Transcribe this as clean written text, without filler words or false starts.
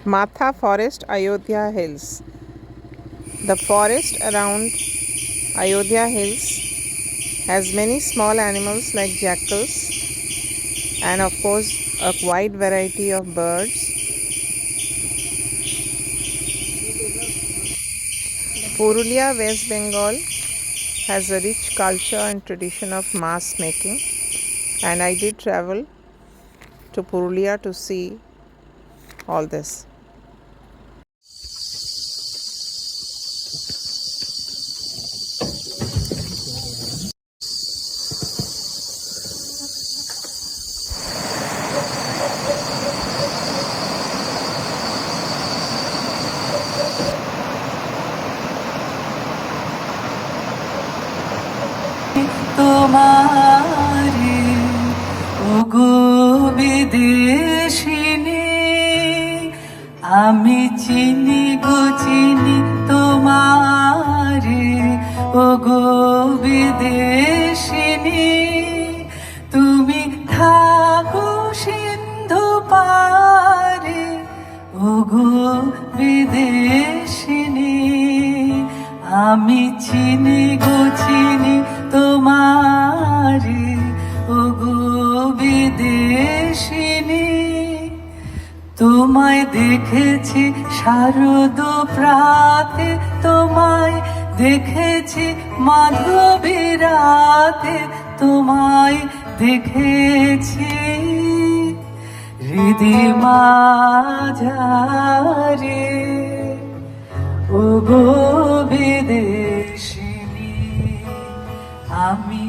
Matha Forest, Ayodhya Hills. The forest around Ayodhya Hills has many small animals like jackals and of course a wide variety of birds. Purulia, West Bengal has a rich culture and tradition of mask making, and I did travel to Purulia to see all this. তোমারে ওগো বিদেশিনী আমি চিনি গো চিনি তোমারে ওগো বিদেশিনী তুমি থাকো সিন্ধু পারে ওগো বিদেশিনী আমি চিনি গো চিনি তোমারে ওগো বিদেশিনী তোমায় দেখেছি শারদ প্রাতে তোমায় দেখেছি মাধবী রাতে তোমায় দেখেছি হৃদি মাঝারে ওগো বিদেশিনী আমি